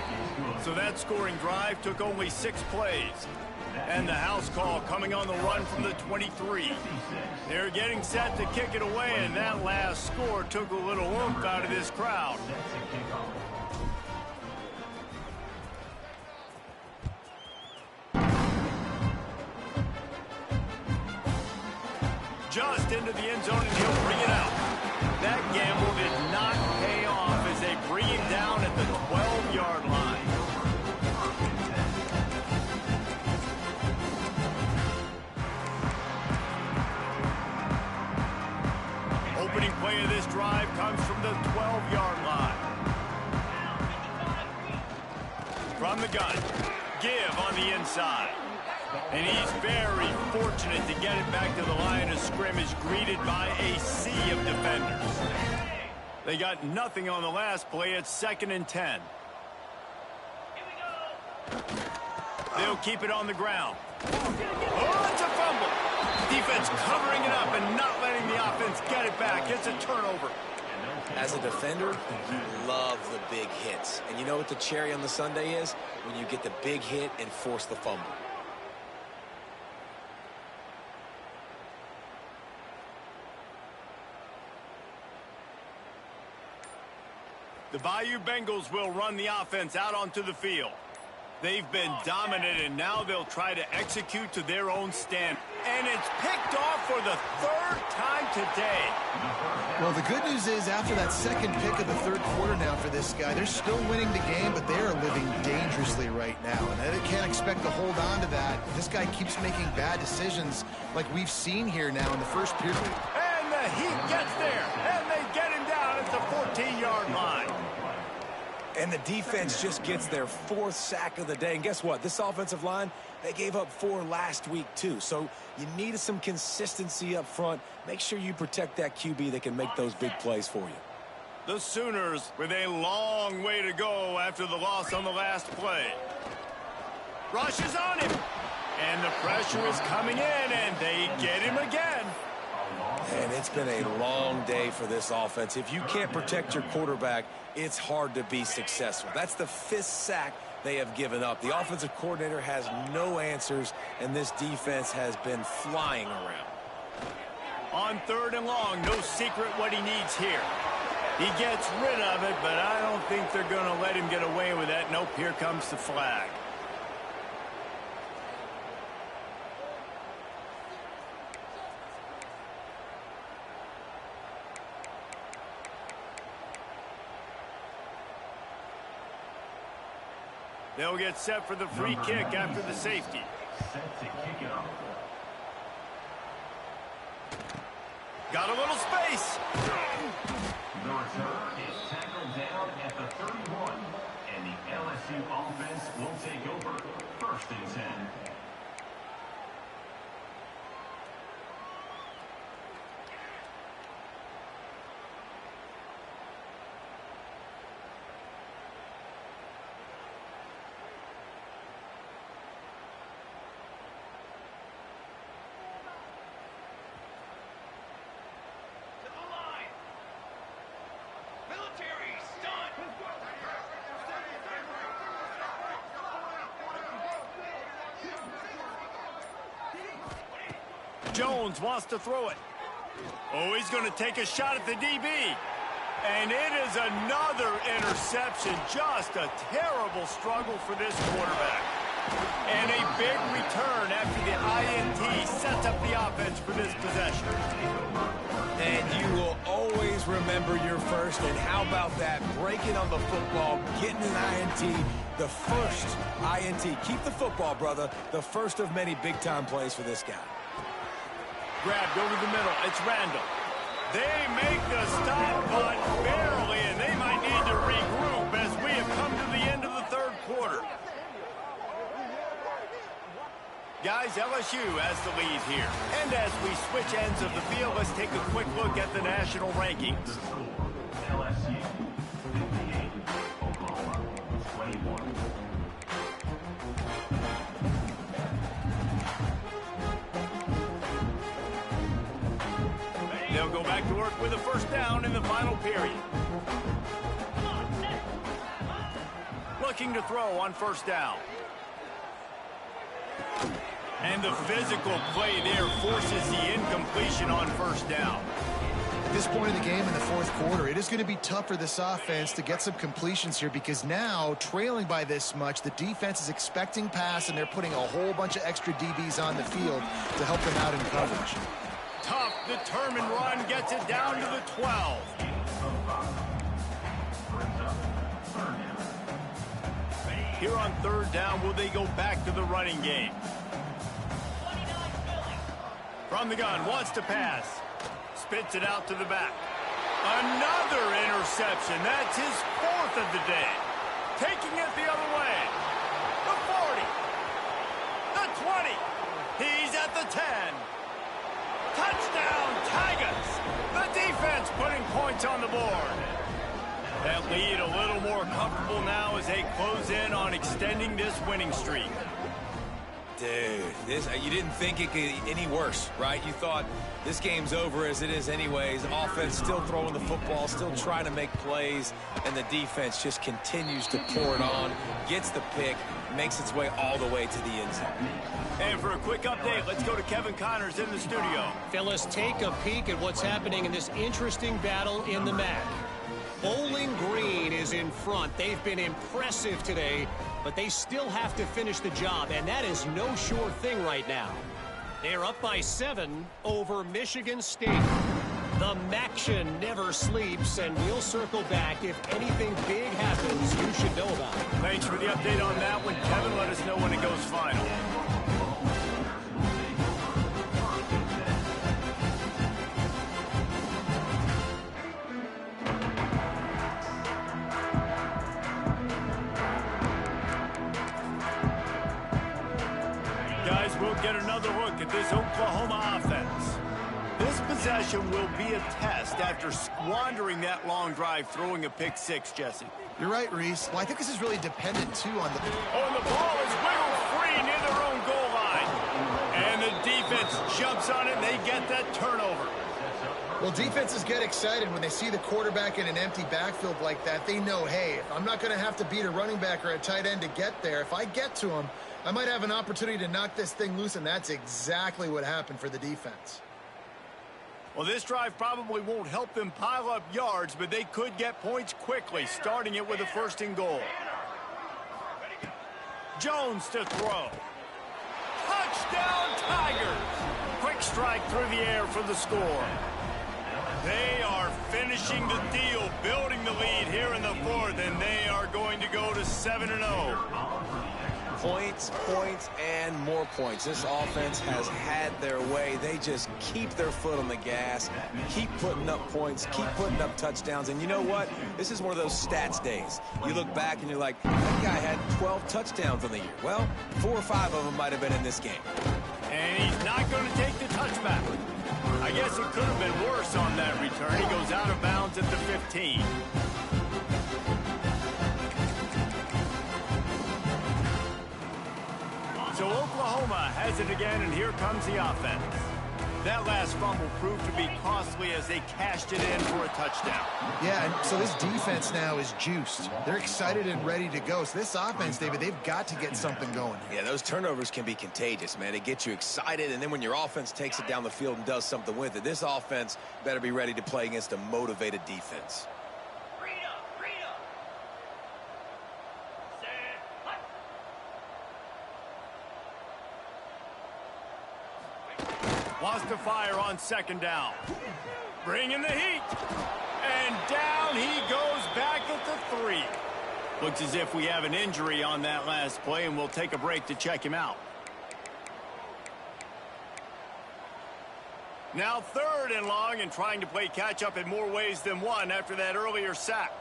So that scoring drive took only 6 plays. And the house call coming on the run from the 23. They're getting set to kick it away, and that last score took a little oomph out of this crowd. Just into the end zone, and he'll bring it out. That gamble did not pay off as they bring him down at the 12-yard line. Opening play of this drive comes from the 12-yard line. From the gun, give on the inside. And he's very fortunate to get it back to the line of scrimmage, greeted by a sea of defenders. They got nothing on the last play. It's 2nd and 10. They'll keep it on the ground. Oh, it's a fumble. Defense covering it up and not letting the offense get it back. It's a turnover. As a defender, you love the big hits. And you know what the cherry on the sundae is? When you get the big hit and force the fumble. The Bayou Bengals will run the offense out onto the field. They've been dominant, and now they'll try to execute to their own stand. And it's picked off for the 3rd time today. Well, the good news is after that 2nd pick of the 3rd quarter now for this guy, they're still winning the game, but they are living dangerously right now. And they can't expect to hold on to that. This guy keeps making bad decisions like we've seen here now in the first period. And the Heat gets there, and they get him down at the 14-yard line. And the defense just gets their 4th sack of the day. And guess what? This offensive line, they gave up 4 last week too. So you need some consistency up front. Make sure you protect that QB that can make those big plays for you. The Sooners with a long way to go after the loss on the last play. Rush is on him. And the pressure is coming in, and they get him again. And it's been a long day for this offense. If you can't protect your quarterback, it's hard to be successful. That's the 5th sack they have given up. The offensive coordinator has no answers, and this defense has been flying around. On 3rd and long, no secret what he needs here. He gets rid of it, but I don't think they're going to let him get away with that. Nope, here comes the flag. They'll get set for the free kick after the safety. Set to kick it off. Got a little space. The return is tackled down at the 31, and the LSU offense will take over. 1st and 10. Jones wants to throw it. Oh, he's going to take a shot at the DB. And it is another interception. Just a terrible struggle for this quarterback. And a big return after the INT sets up the offense for this possession. And you will always remember your first. And how about that? Breaking on the football, getting an INT, the first INT. Keep the football, brother. The first of many big-time plays for this guy. Grabbed over the middle. It's Randall. They make the stop, but barely, and they might need to regroup as we have come to the end of the 3rd quarter. Guys, LSU has the lead here. And as we switch ends of the field, let's take a quick look at the national rankings. The score, LSU 58, Oklahoma 21. They'll go back to work with a 1st down in the final period. Looking to throw on 1st down. And the physical play there forces the incompletion on 1st down. At this point in the game in the 4th quarter, it is going to be tough for this offense to get some completions here because now, trailing by this much, the defense is expecting pass, and they're putting a whole bunch of extra DBs on the field to help them out in coverage. Tough, determined run gets it down to the 12. Here on 3rd down, will they go back to the running game? From the gun, wants to pass. Spits it out to the back. Another interception. That's his 4th of the day. Taking it the other way. The 40. The 20. He's at the 10. Touchdown, Tigers! The defense putting points on the board. That lead a little more comfortable now as they close in on extending this winning streak. Dude, you didn't think it could get any worse, right? You thought this game's over as it is anyways. Offense still throwing the football, still trying to make plays, and the defense just continues to pour it on, gets the pick, makes its way all the way to the end zone. And for a quick update, let's go to Kevin Connors in the studio. Phyllis, take a peek at what's happening in this interesting battle in the MAC. Bowling Green is in front. They've been impressive today, but they still have to finish the job, and that is no sure thing right now. They're up by 7 over Michigan State. The MACtion never sleeps, and we'll circle back if anything big happens you should know about. Thanks for the update on that one, Kevin. Let us know when it goes final. at this Oklahoma offense. This possession will be a test after squandering that long drive throwing a pick six, Jesse. You're right, Reese. Well, I think this is really dependent, too, on the... Oh, and the ball is wiggled free near their own goal line. And the defense jumps on it, and they get that turnover. Well, defenses get excited when they see the quarterback in an empty backfield like that. They know, hey, I'm not going to have to beat a running back or a tight end to get there. If I get to him, I might have an opportunity to knock this thing loose, and that's exactly what happened for the defense. Well, this drive probably won't help them pile up yards, but they could get points quickly, starting it with a first and goal. Jones to throw. Touchdown, Tigers! Quick strike through the air for the score. They are finishing the deal, building the lead here in the fourth, and they are going to go to 7-0. Points, points, and more points. This offense has had their way. They just keep their foot on the gas, keep putting up points, keep putting up touchdowns. And you know what? This is one of those stats days. You look back and you're like, that guy had 12 touchdowns on the year. Well, 4 or 5 of them might have been in this game. And he's not going to take the touchback. I guess it could have been worse on that return. He goes out of bounds at the 15. So Oklahoma has it again, and here comes the offense. That last fumble proved to be costly as they cashed it in for a touchdown. Yeah, and so this defense now is juiced. They're excited and ready to go. So this offense, David, they've got to get something going. Yeah, those turnovers can be contagious, man. They get you excited, and then when your offense takes it down the field and does something with it, this offense better be ready to play against a motivated defense. Wants to fire on second down. Bringing the heat. And down he goes back at the 3. Looks as if we have an injury on that last play, and we'll take a break to check him out. Now 3rd and long, and trying to play catch-up in more ways than one after that earlier sack.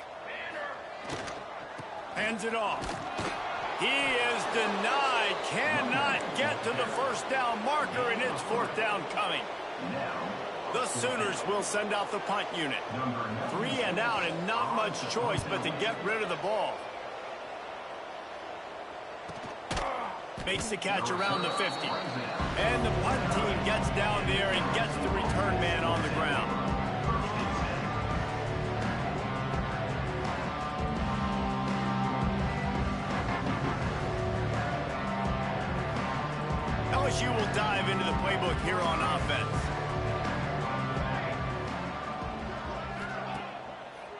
Hands it off. He is denied, cannot get to the first down marker, and it's 4th down coming. The Sooners will send out the punt unit. 3 and out, and not much choice but to get rid of the ball. Makes the catch around the 50. And the punt team gets down there and gets the return man on the ground. LSU will dive into the playbook here on offense.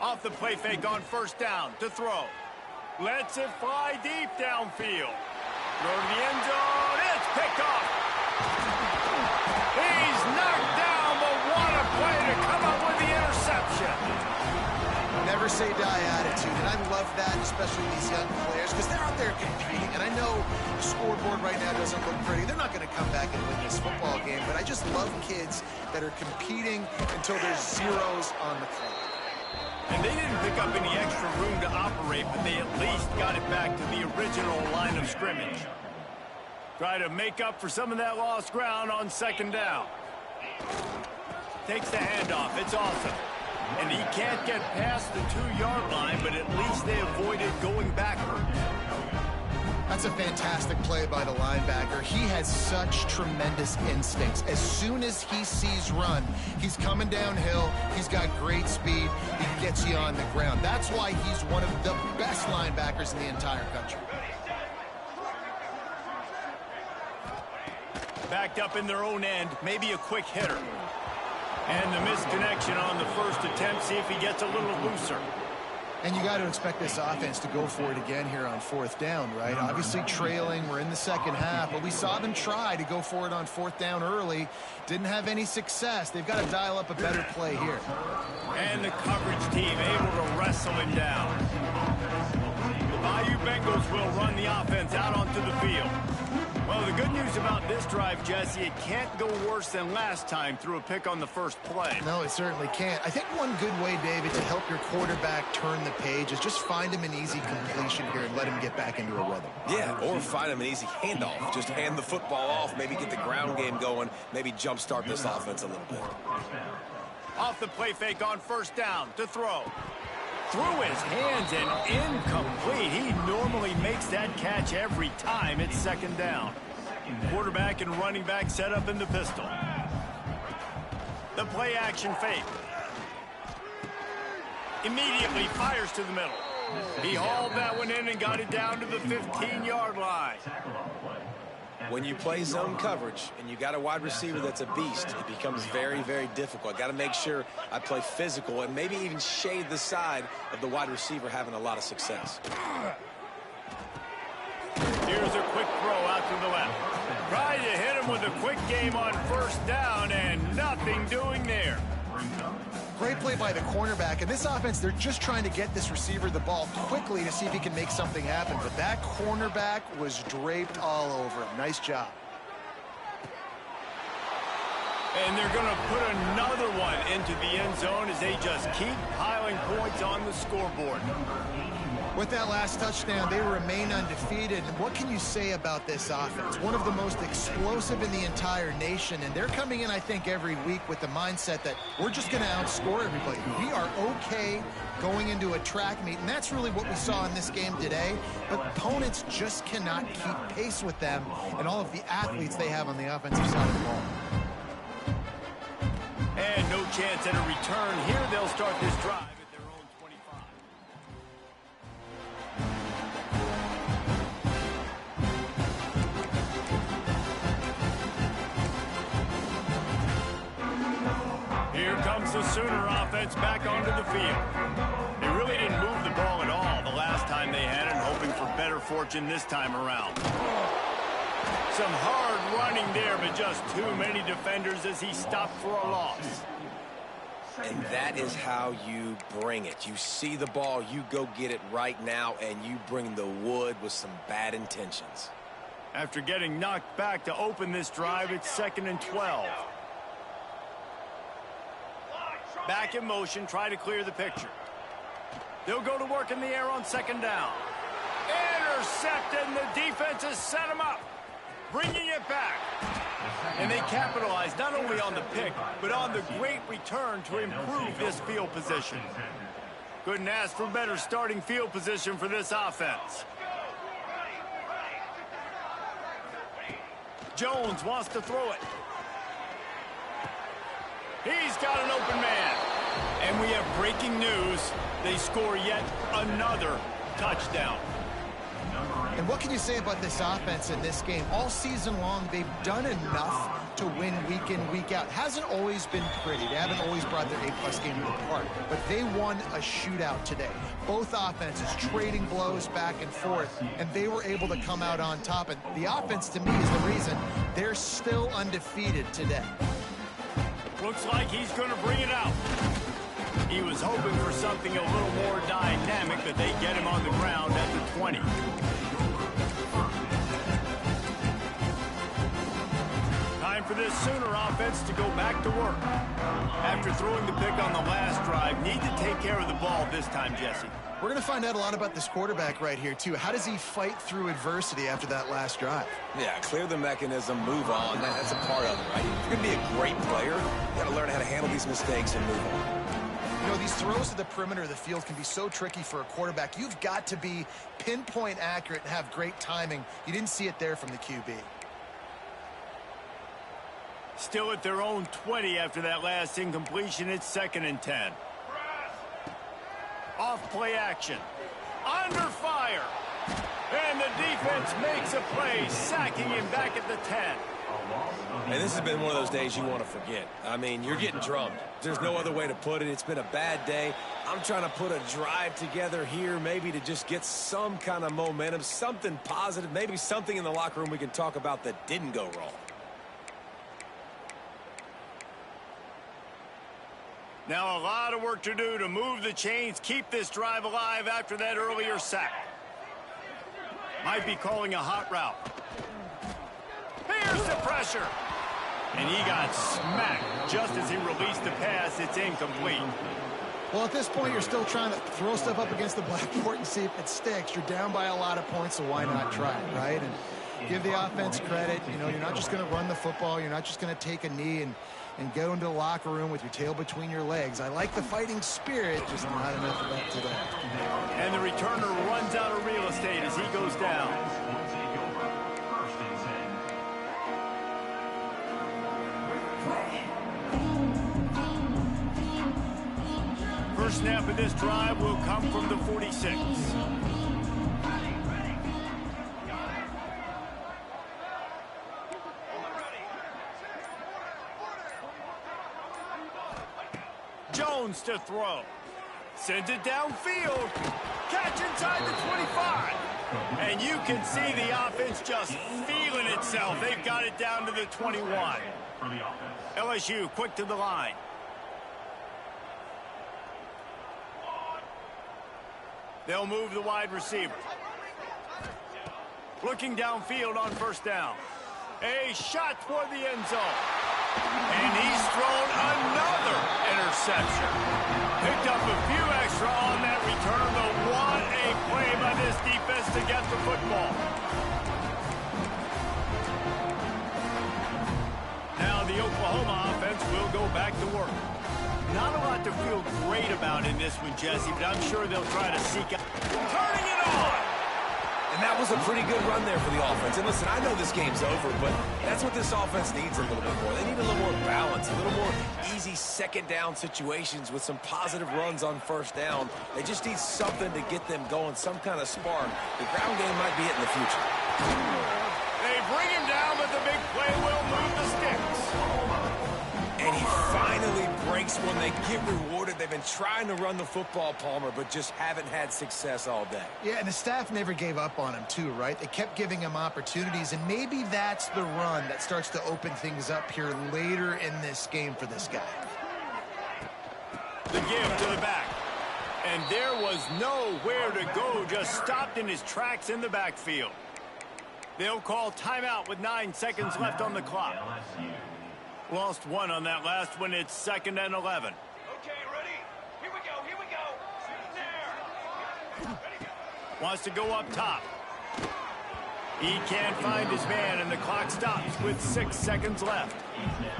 Off the play fake on first down to throw. Lets it fly deep downfield. Throw to the end zone. It's picked off. He's knocked down, but what a play to come up with the interception. Never say die attitude, and I love that, especially these young players, because they're out there competing. And I know the scoreboard right now doesn't look pretty. They're not going to come back and win this football game, but I just love kids that are competing until there's zeros on the clock. And they didn't pick up any extra room to operate, but they at least got it back to the original line of scrimmage. Try to make up for some of that lost ground on second down. Takes the handoff. It's awesome. And he can't get past the 2-yard line, but at least they avoided going backwards. That's a fantastic play by the linebacker. He has such tremendous instincts. As soon as he sees run, he's coming downhill. He's got great speed. He gets you on the ground. That's why he's one of the best linebackers in the entire country. Backed up in their own end, maybe a quick hitter. And the misconnection on the first attempt. See if he gets a little looser. And you got to expect this offense to go for it again here on 4th down, right? Obviously trailing, we're in the second half, but we saw them try to go for it on 4th down early. Didn't have any success. They've got to dial up a better play here. And the coverage team able to wrestle him down. The Bayou Bengals will run the offense out onto the field. Well, So the good news about this drive, Jesse, it can't go worse than last time through a pick on the first play. No, it certainly can't. I think one good way, David, to help your quarterback turn the page is just find him an easy completion here and let him get back into a rhythm. Yeah, or find him an easy handoff. Just hand the football off, maybe get the ground game going, maybe jumpstart this offense a little bit. Off the play fake on first down to throw. Through his hands and incomplete. He normally makes that catch every time it's second down. Quarterback and running back set up in the pistol. The play action fake. Immediately fires to the middle. He hauled that one in and got it down to the 15-yard line. When you play zone coverage and you got a wide receiver that's a beast, it becomes very, very difficult. I got to make sure I play physical and maybe even shade the side of the wide receiver having a lot of success. Here's a quick throw out to the left. Tried to hit him with a quick game on first down and nothing doing there. Great play by the cornerback. In this offense, they're just trying to get this receiver the ball quickly to see if he can make something happen. But that cornerback was draped all over him. Nice job. And they're going to put another one into the end zone as they just keep piling points on the scoreboard. With that last touchdown, they remain undefeated. And what can you say about this offense? One of the most explosive in the entire nation. And they're coming in, I think, every week with the mindset that we're just going to outscore everybody. We are okay going into a track meet. And that's really what we saw in this game today. But opponents just cannot keep pace with them and all of the athletes they have on the offensive side of the ball. And no chance at a return here. They'll start this drive. Here comes the Sooner offense back onto the field. They really didn't move the ball at all the last time they had it, hoping for better fortune this time around. Some hard running there, but just too many defenders as he stopped for a loss. And that is how you bring it. You see the ball, you go get it right now, and you bring the wood with some bad intentions. After getting knocked back to open this drive, it's 2nd and 12. Back in motion, try to clear the picture. They'll go to work in the air on second down. Intercepted, and the defense has set him up, bringing it back. And they capitalize not only on the pick, but on the great return to improve this field position. Couldn't ask for better starting field position for this offense. Jones wants to throw it. He's got an open man. And we have breaking news. They score yet another touchdown. And what can you say about this offense in this game? All season long, they've done enough to win week in, week out. Hasn't always been pretty. They haven't always brought their A-plus game to the park. But they won a shootout today. Both offenses trading blows back and forth, and they were able to come out on top. And the offense, to me, is the reason they're still undefeated today. Looks like he's going to bring it out. He was hoping for something a little more dynamic, but they get him on the ground at the 20. Time for this Sooner offense to go back to work. After throwing the pick on the last drive, need to take care of the ball this time, Jesse. We're going to find out a lot about this quarterback right here, too. How does he fight through adversity after that last drive? Yeah, clear the mechanism, move on. That's a part of it, right? If you're going to be a great player, you got to learn how to handle these mistakes and move on. You know, these throws to the perimeter of the field can be so tricky for a quarterback. You've got to be pinpoint accurate and have great timing. You didn't see it there from the QB. Still at their own 20 after that last incompletion. It's 2nd and 10. Off play action. Under fire. And the defense makes a play, sacking him back at the 10. And this has been one of those days you want to forget. I mean, you're getting drummed. There's no other way to put it. It's been a bad day. I'm trying to put a drive together here, maybe to just get some kind of momentum, something positive, maybe something in the locker room we can talk about that didn't go wrong. Now a lot of work to do to move the chains, keep this drive alive after that earlier sack. Might be calling a hot route. the pressure. And he got smacked just as he released the pass. It's incomplete. Well, at this point, you're still trying to throw stuff up against the blackboard and see if it sticks. You're down by a lot of points, so why not try it, right? And give the offense credit. You know, you're not just going to run the football. You're not just going to take a knee and go into the locker room with your tail between your legs. I like the fighting spirit, just not enough of that today. And the returner runs out of real estate as he goes down. First snap of this drive will come from the 46. Jones to throw. Sends it downfield. Catch inside the 25. And you can see the offense just feeling itself. They've got it down to the 21. LSU quick to the line. They'll move the wide receiver. Looking downfield on first down. A shot toward the end zone. And he's thrown another interception. Picked up a few extra on that return, but what a play by this defense to get the football. Now the Oklahoma offense will go back to work. Not a lot to feel great about in this one, Jesse, but I'm sure they'll try to seek out. Turning it on! And that was a pretty good run there for the offense. And listen, I know this game's over, but that's what this offense needs a little bit more. They need a little more balance, a little more easy second down situations with some positive runs on first down. They just need something to get them going, some kind of spark. The ground game might be it in the future. They bring him down, but the big play will move the sticks. And he finally breaks when they get rewarded. They've been trying to run the football, Palmer, but just haven't had success all day. Yeah, and the staff never gave up on him, too, right? They kept giving him opportunities, and maybe that's the run that starts to open things up here later in this game for this guy. The give to the back. And there was nowhere to go, just stopped in his tracks in the backfield. They'll call timeout with 9 seconds left on the clock. Lost one on that last one. It's 2nd and 11. Okay, ready? Here we go. There. Wants to go up top. He can't find his man, and the clock stops with 6 seconds left.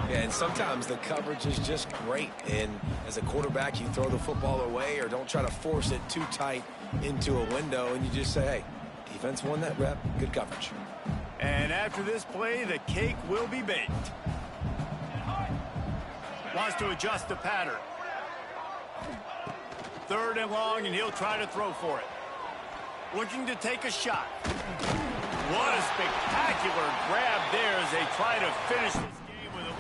Yeah, and sometimes the coverage is just great. And as a quarterback, you throw the football away or don't try to force it too tight into a window, and you just say, hey, defense won that rep. Good coverage. And after this play, the cake will be baked. Wants to adjust the pattern. 3rd and long, and he'll try to throw for it. Looking to take a shot. What a spectacular grab there as they try to finish this.